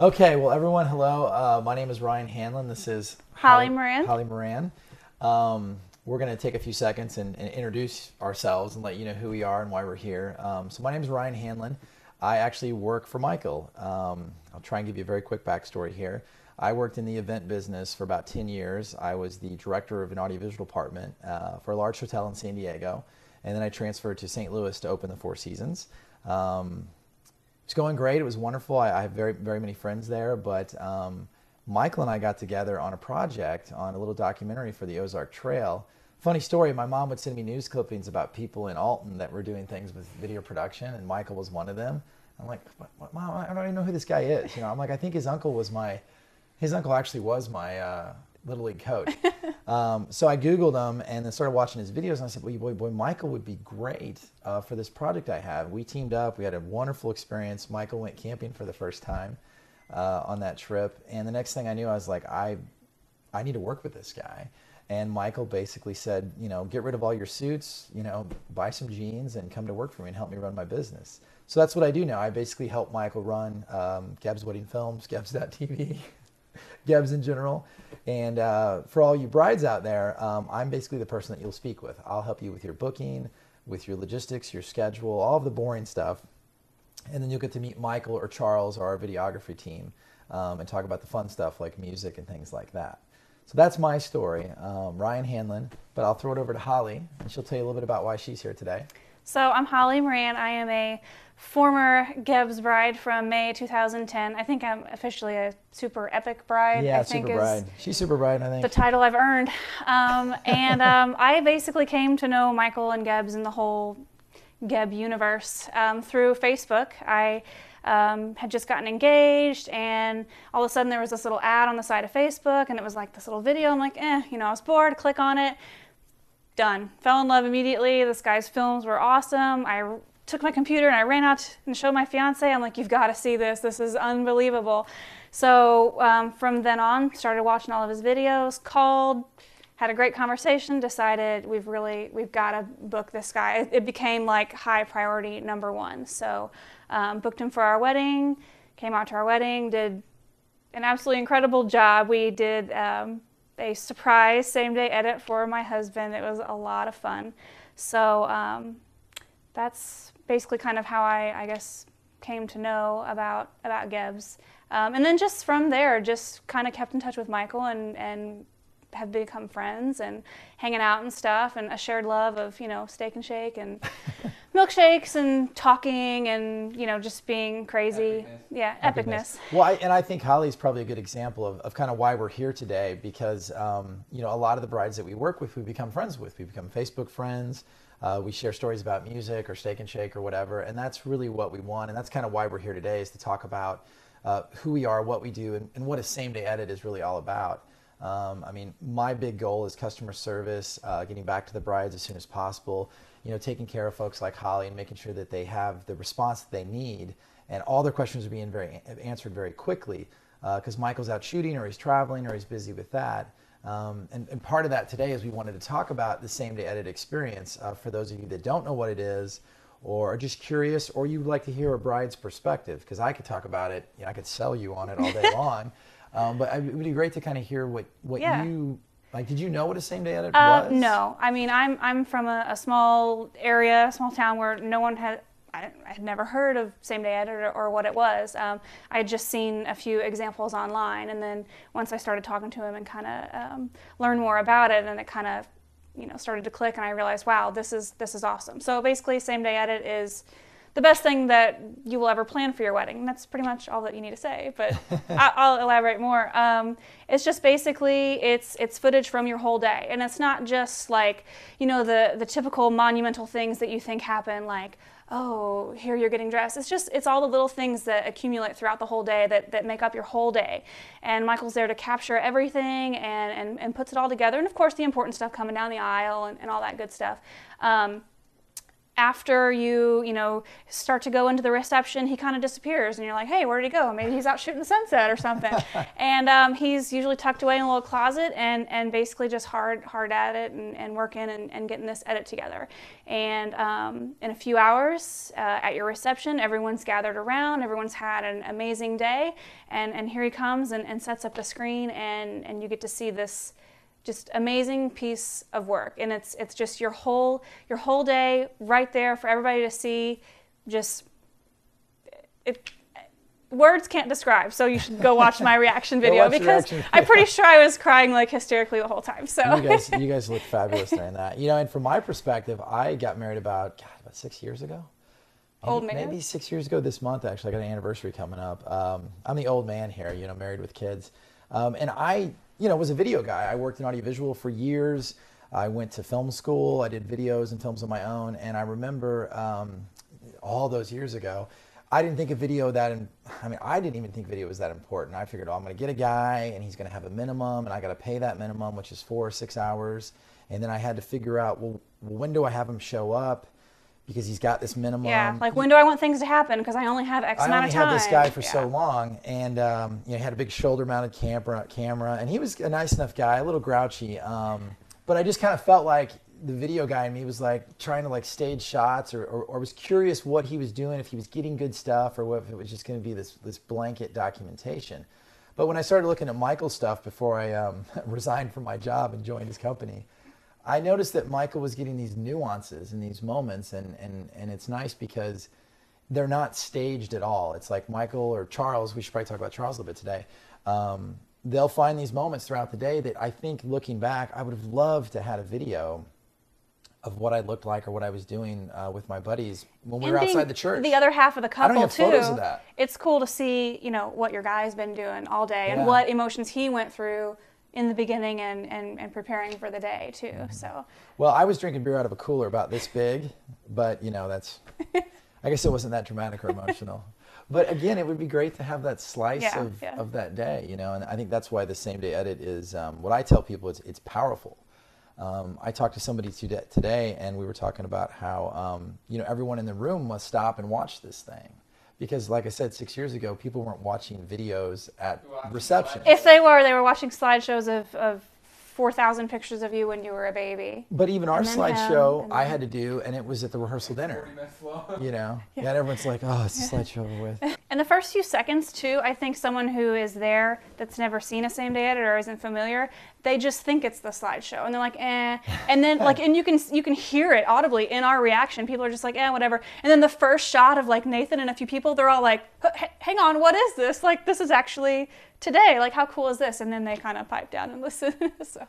Okay, well, everyone, hello. My name is Ryan Hanlon. This is Holly Moran. Holly Moran. We're going to take a few seconds and introduce ourselves and let you know who we are and why we're here. So my name is Ryan Hanlon. I actually work for Michael. I'll try and give you a very quick backstory here. I worked in the event business for about 10 years. I was the director of an audiovisual department for a large hotel in San Diego. And then I transferred to St. Louis to open the Four Seasons. It's going great. It was wonderful. I have very, very many friends there, but Michael and I got together on a project on a little documentary for the Ozark Trail. Funny story, my mom would send me news clippings about people in Alton that were doing things with video production, and Michael was one of them. I'm like, what, Mom, I don't even know who this guy is. I'm like, I think his uncle actually was my Little League coach. So I Googled him and then started watching his videos, and I said, well, boy, Michael would be great for this project I have. We teamed up. We had a wonderful experience. Michael went camping for the first time on that trip. And the next thing I knew, I was like, I need to work with this guy. And Michael basically said, get rid of all your suits, buy some jeans and come to work for me and help me run my business. So that's what I do now. I basically help Michael run Gebbs Wedding Films, Gebbs.tv. Gebbs in general. And for all you brides out there, I'm basically the person that you'll speak with. I'll help you with your booking, with your logistics, your schedule, all of the boring stuff. And then you'll get to meet Michael or Charles or our videography team and talk about the fun stuff like music and things like that. So that's my story, Ryan Hanlon. But I'll throw it over to Holly, and she'll tell you a little bit about why she's here today. So I'm Holly Moran. I am a former Gebbs bride from May 2010. I think I'm officially a super epic bride. Yeah, I think super bride. She's super bride, I think. The title I've earned. I basically came to know Michael and Gebbs and the whole Gebb universe through Facebook. I had just gotten engaged, and all of a sudden there was this little ad on the side of Facebook, and it was like this little video. I'm like, I was bored, click on it. Done. Fell in love immediately. This guy's films were awesome. I took my computer and I ran out and showed my fiance. I'm like, you've got to see this. This is unbelievable. So from then on, started watching all of his videos, called, had a great conversation, decided we've got to book this guy. It became like high priority #1. So booked him for our wedding, came out to our wedding, did an absolutely incredible job. We did a surprise same-day edit for my husband. It was a lot of fun. So that's basically kind of how I guess came to know about Gebbs. And then just from there, just kind of kept in touch with Michael and have become friends and hanging out and stuff, and a shared love of, Steak and Shake and milkshakes and talking and, just being crazy. Epicness. Yeah, epicness. Well, I think Holly's probably a good example of kind of why we're here today, because, a lot of the brides that we work with, we become friends with. We become Facebook friends. We share stories about music or Steak and Shake or whatever, and that's really what we want, and that's kind of why we're here today, is to talk about who we are, what we do, and what a same-day edit is really all about. My big goal is customer service, getting back to the brides as soon as possible, taking care of folks like Holly and making sure that they have the response that they need, and all their questions are being answered very quickly, because Michael's out shooting or he's traveling or he's busy with that. And part of that today is we wanted to talk about the same-day edit experience for those of you that don't know what it is, or are just curious, or you would like to hear a bride's perspective, because I could talk about it, I could sell you on it all day long. But it would be great to kind of hear what you, like, did you know what a same-day edit was? No. I'm from a small area, small town where no one had, I had never heard of same-day edit or what it was. I had just seen a few examples online, and then once I started talking to him and kind of learned more about it, and it kind of, started to click, and I realized, wow, this is awesome. So basically, same-day edit is the best thing that you will ever plan for your wedding. That's pretty much all that you need to say, but I'll elaborate more. It's just basically, it's footage from your whole day. And it's not just like, the typical monumental things that you think happen, like, oh, here you're getting dressed. It's all the little things that accumulate throughout the whole day that make up your whole day. And Michael's there to capture everything and puts it all together. And of course, the important stuff coming down the aisle and all that good stuff. after you start to go into the reception, he kind of disappears, and you're like, hey, where did he go? Maybe he's out shooting the sunset or something. And he's usually tucked away in a little closet and basically just hard at it and working and getting this edit together. And in a few hours at your reception, everyone's gathered around, everyone's had an amazing day, and here he comes and sets up the screen, and you get to see this just amazing piece of work, and it's just your whole day right there for everybody to see. Just words can't describe, so you should go watch my reaction video because I'm pretty sure I was crying like hysterically the whole time. So you guys look fabulous during that. And from my perspective, I got married about 6 years ago. Maybe 6 years ago this month. Actually, I got an anniversary coming up. I'm the old man here, married with kids, and I was a video guy. I worked in audiovisual for years. I went to film school. I did videos and films on my own. And I remember all those years ago, I didn't think of video I didn't even think video was that important. I figured, I'm going to get a guy and he's going to have a minimum and I got to pay that minimum, which is 4 or 6 hours. And then I had to figure out, well, when do I have him show up? Because he's got this minimum. Yeah, like when do I want things to happen? Because I only have X amount of time. I only had this guy for so long, and he had a big shoulder-mounted camera, and he was a nice enough guy, a little grouchy, but I just kind of felt like the video guy in me was like trying to stage shots, or was curious what he was doing, if he was getting good stuff, or if it was just going to be this blanket documentation. But when I started looking at Michael's stuff before I resigned from my job and joined his company, I noticed that Michael was getting these nuances and these moments, and it's nice because they're not staged at all. It's like Michael or Charles, we should probably talk about Charles a little bit today, they'll find these moments throughout the day that I think, looking back, I would have loved to have a video of what I looked like or what I was doing with my buddies when we were outside the church. The other half of the couple, I don't have photos of that. It's cool to see, what your guy's been doing all day and what emotions he went through in the beginning and preparing for the day too. So well, I was drinking beer out of a cooler about this big, but that's I guess it wasn't that dramatic or emotional. But again, it would be great to have that slice of that day, and I think that's why the same day edit is what I tell people, it's powerful. I talked to somebody today, and we were talking about how everyone in the room must stop and watch this thing. Because, like I said, 6 years ago, people weren't watching videos at reception. If they were watching slideshows of 4,000 pictures of you when you were a baby. But even our slideshow, I had to do, and it was at the rehearsal dinner. And everyone's like, oh, it's a slideshow over with. And the first few seconds, too, I think someone who is there that's never seen a same-day edit or isn't familiar, they just think it's the slideshow, and they're like, eh. And then, and you can hear it audibly in our reaction. People are just like, eh, whatever. And then the first shot of Nathan and a few people, they're all like, hang on, what is this? This is actually today. How cool is this? And then they kind of pipe down and listen. So.